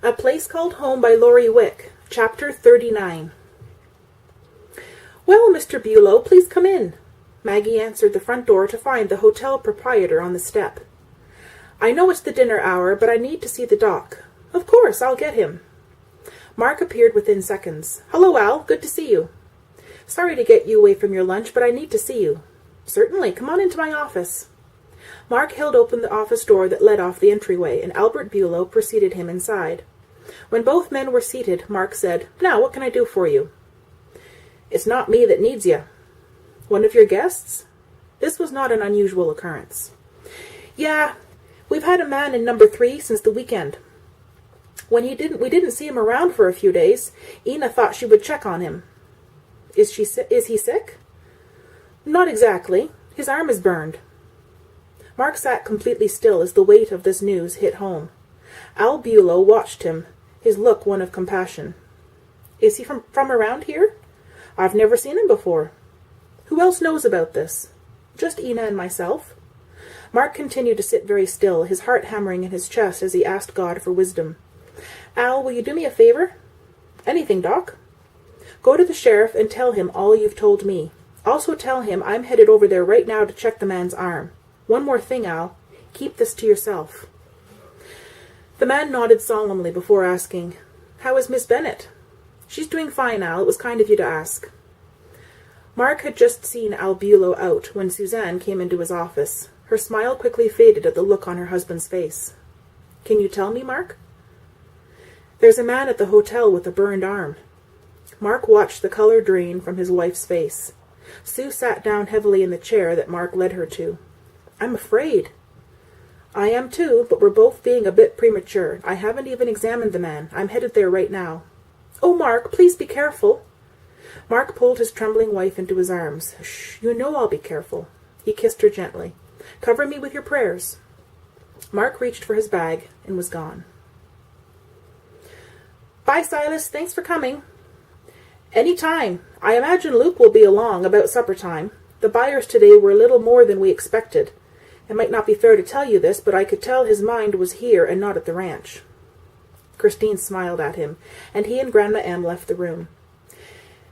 A Place Called Home by Laurie Wick, Chapter 39. "Well, Mr. Bulow, please come in." Maggie answered the front door to find the hotel proprietor on the step. "I know it's the dinner hour, but I need to see the doc." "Of course, I'll get him." Mark appeared within seconds. "Hello, Al. Good to see you." "Sorry to get you away from your lunch, but I need to see you." "Certainly. Come on into my office." Mark held open the office door that led off the entryway, and Albert Bulow preceded him inside. When both men were seated, Mark said, "Now, what can I do for you?" "It's not me that needs you." "One of your guests?" This was not an unusual occurrence. "Yeah, we've had a man in number 3 since the weekend. When we didn't see him around for a few days, Ina thought she would check on him." Is he sick?" "Not exactly. His arm is burned." Mark sat completely still as the weight of this news hit home. Al Bulow watched him, his look one of compassion. "Is he from around here?" "I've never seen him before." "Who else knows about this?" "Just Ina and myself." Mark continued to sit very still, his heart hammering in his chest as he asked God for wisdom. "Al, will you do me a favor?" "Anything, Doc." "Go to the sheriff and tell him all you've told me. Also tell him I'm headed over there right now to check the man's arm. One more thing, Al. Keep this to yourself." The man nodded solemnly before asking, "How is Miss Bennet?" "She's doing fine, Al. It was kind of you to ask." Mark had just seen Al Bulow out when Suzanne came into his office. Her smile quickly faded at the look on her husband's face. "Can you tell me, Mark?" "There's a man at the hotel with a burned arm." Mark watched the color drain from his wife's face. Sue sat down heavily in the chair that Mark led her to. "I'm afraid." "I am too, but we're both being a bit premature. I haven't even examined the man. I'm headed there right now." "Oh, Mark, please be careful." Mark pulled his trembling wife into his arms. "Shh, you know I'll be careful." He kissed her gently. "Cover me with your prayers." Mark reached for his bag and was gone. "Bye, Silas. Thanks for coming." "Any time. I imagine Luke will be along about supper time. The buyers today were a little more than we expected. It might not be fair to tell you this, but I could tell his mind was here and not at the ranch." Christine smiled at him, and he and Grandma Em left the room.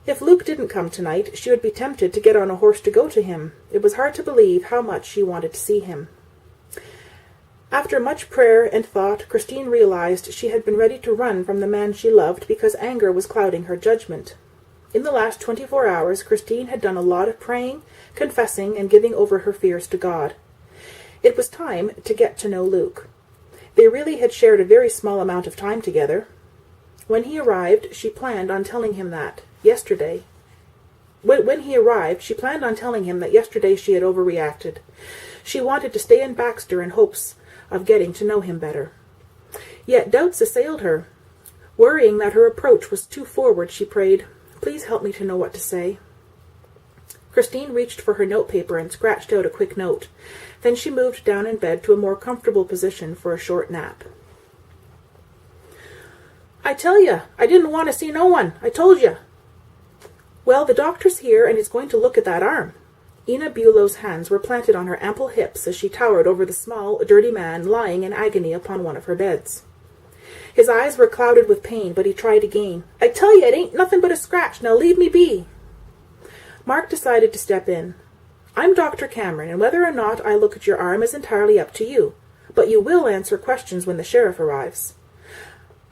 If Luke didn't come tonight, she would be tempted to get on a horse to go to him. It was hard to believe how much she wanted to see him. After much prayer and thought, Christine realized she had been ready to run from the man she loved because anger was clouding her judgment. In the last 24 hours, Christine had done a lot of praying, confessing, and giving over her fears to God. It was time to get to know Luke. They really had shared a very small amount of time together. When he arrived, she planned on telling him that yesterday she had overreacted. She wanted to stay in Baxter in hopes of getting to know him better. Yet doubts assailed her. Worrying that her approach was too forward, she prayed, "Please help me to know what to say." Christine reached for her notepaper and scratched out a quick note. Then she moved down in bed to a more comfortable position for a short nap. "I tell you, I didn't want to see no one. I told you." "Well, the doctor's here, and he's going to look at that arm." Ina Bulow's hands were planted on her ample hips as she towered over the small, dirty man lying in agony upon one of her beds. His eyes were clouded with pain, but he tried again. "I tell you, it ain't nothing but a scratch. Now leave me be." Mark decided to step in. "I'm Dr. Cameron, and whether or not I look at your arm is entirely up to you. But you will answer questions when the sheriff arrives.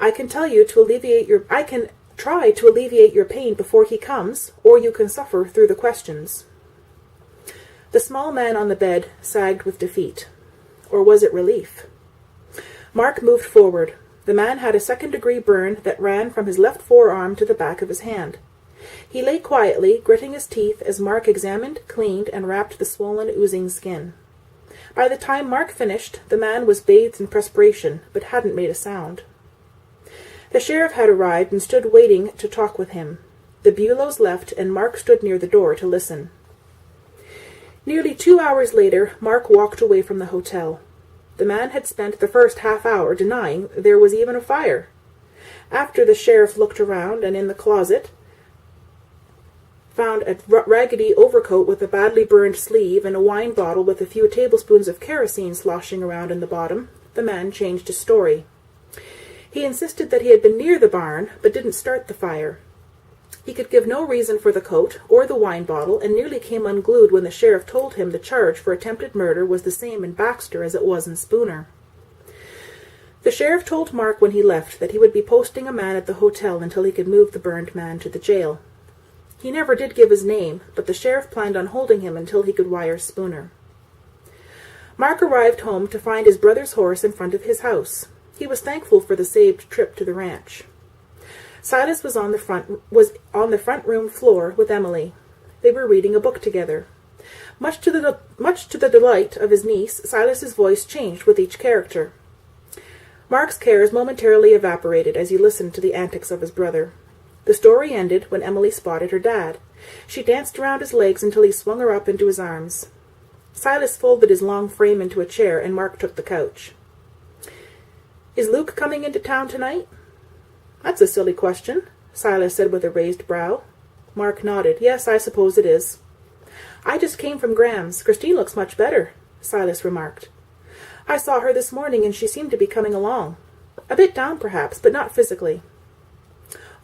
I can try to alleviate your pain before he comes, or you can suffer through the questions." The small man on the bed sagged with defeat. Or was it relief? Mark moved forward. The man had a second-degree burn that ran from his left forearm to the back of his hand. He lay quietly, gritting his teeth as Mark examined, cleaned, and wrapped the swollen, oozing skin. By the time Mark finished, the man was bathed in perspiration, but hadn't made a sound. The sheriff had arrived and stood waiting to talk with him. The Bulows left, and Mark stood near the door to listen. Nearly 2 hours later, Mark walked away from the hotel. The man had spent the first half-hour denying there was even a fire. After the sheriff looked around and in the closet, found a raggedy overcoat with a badly burned sleeve and a wine bottle with a few tablespoons of kerosene sloshing around in the bottom, the man changed his story. He insisted that he had been near the barn, but didn't start the fire. He could give no reason for the coat or the wine bottle, and nearly came unglued when the sheriff told him the charge for attempted murder was the same in Baxter as it was in Spooner. The sheriff told Mark when he left that he would be posting a man at the hotel until he could move the burned man to the jail. He never did give his name, but the sheriff planned on holding him until he could wire Spooner. Mark arrived home to find his brother's horse in front of his house. He was thankful for the saved trip to the ranch. Silas was on the front room floor with Emily. They were reading a book together. Much to the delight of his niece, Silas's voice changed with each character. Mark's cares momentarily evaporated as he listened to the antics of his brother. The story ended when Emily spotted her dad. She danced around his legs until he swung her up into his arms. Silas folded his long frame into a chair, and Mark took the couch. "Is Luke coming into town tonight?" "That's a silly question," Silas said with a raised brow. Mark nodded. "Yes, I suppose it is." "I just came from Graham's. Christine looks much better," Silas remarked. "I saw her this morning, and she seemed to be coming along. A bit down, perhaps, but not physically."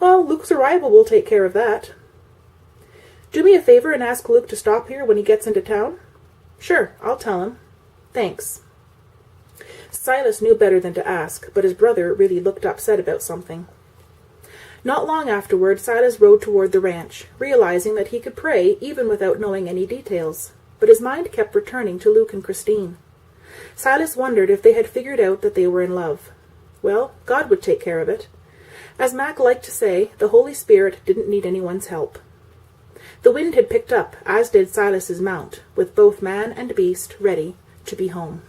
"Well, Luke's arrival will take care of that." "Do me a favor and ask Luke to stop here when he gets into town." "Sure, I'll tell him." "Thanks." Silas knew better than to ask, but his brother really looked upset about something. Not long afterward, Silas rode toward the ranch, realizing that he could pray even without knowing any details, but his mind kept returning to Luke and Christine. Silas wondered if they had figured out that they were in love. Well, God would take care of it. As Mac liked to say, the Holy Spirit didn't need anyone's help. The wind had picked up, as did Silas's mount, with both man and beast ready to be home.